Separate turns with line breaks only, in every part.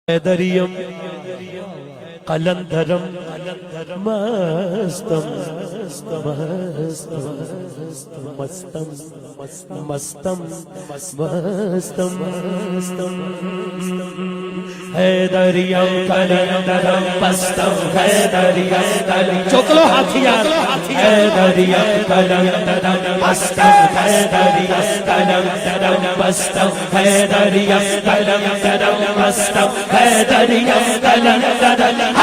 دریم قلندرم مستم مستم مستم مستم حیدریم قلندرم مستم حیدریم چکلو ہاتھیار حیدریم قلندرم مستم حیدریم قلندرم مستم حیدریم قلندرم مستم حیدریم قلندرم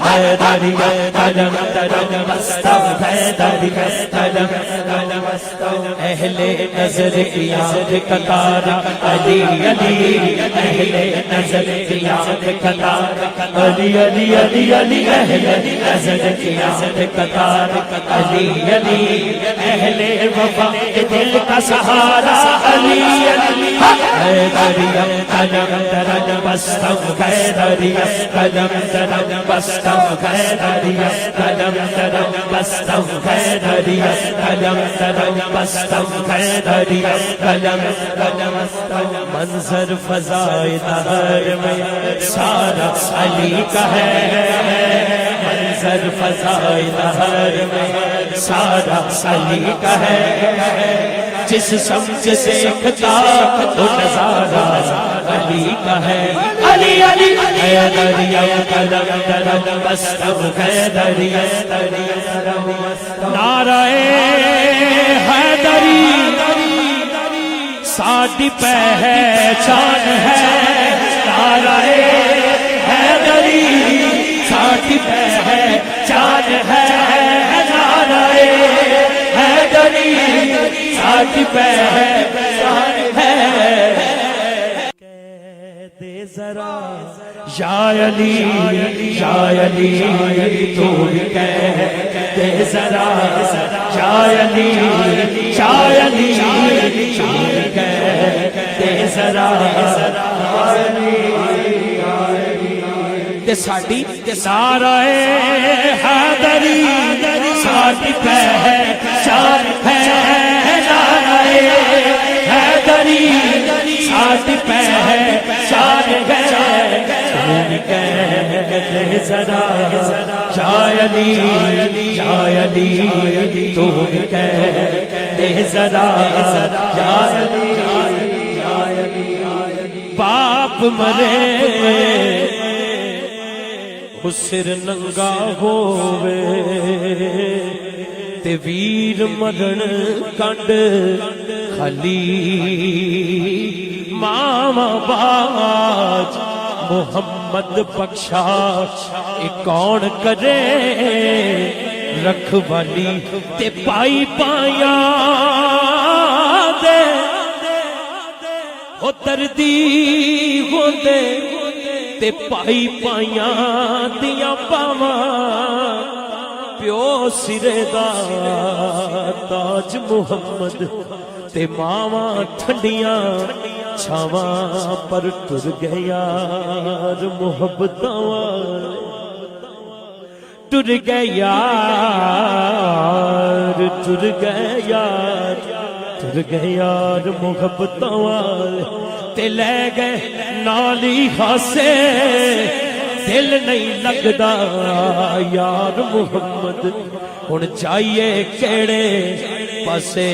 حیدریم قلندرم مستم حیدریم قلندرم مستم اہل نظر یاد قطار علی علی اہل نظر یاد قطار علی علی علی علی اہل نظر یاد قطار علی علی اہل وفا دل کا سہارا علی علی حیدریم قلندرم مستم حیدریم قلندرم مستم حیدریم قلندرم مستم حیدریم قلندرم مستم حیدریم قلندرم منظر فضائے دہر میں سارا علی کا ہے منظر فضائے دہر میں سارا علی کا ہے جس سمجھ سے دیکھتا تو نظارہ علی کا ہے علی علی حیدریم قلندرم مستم حیدریم نعرہ حیدری ساڈی پہچان ہے نعرہ حیدری ساڈی پہچان ہے نعرہ حیدری ساڈی پہچان ہے دے ذرا یا علی تو کہہ دے ذرا یا علی تو کہہ دے ذرا تے ساڈی نعرہ حیدری ساڈی پہچان ہے نعرہ حیدری ساڈی پہچان ہے ذرا یا علی تو کہہ دے ذرا یا علی باپ مرے سر ننگا ہووے تے ویر مرن کنڈ خالی ماما باج محمد بخشا کون کرے رکھوالی تے پائی پایا دے او دردی ہو دے تے پائی پائیاں دیاں پاواں پیو سرے دا تاج محمد تے ماواں ٹھنڈیاں چھاواں پر ٹر گئے یار محبتاں والے ٹر گئے یار ٹر گئے یار ٹر گئے یار محبتاں والے تے لے گئے نالی خاصے دل نہیں لگدا یار محمد ہن چاہیے کیڑے پاسے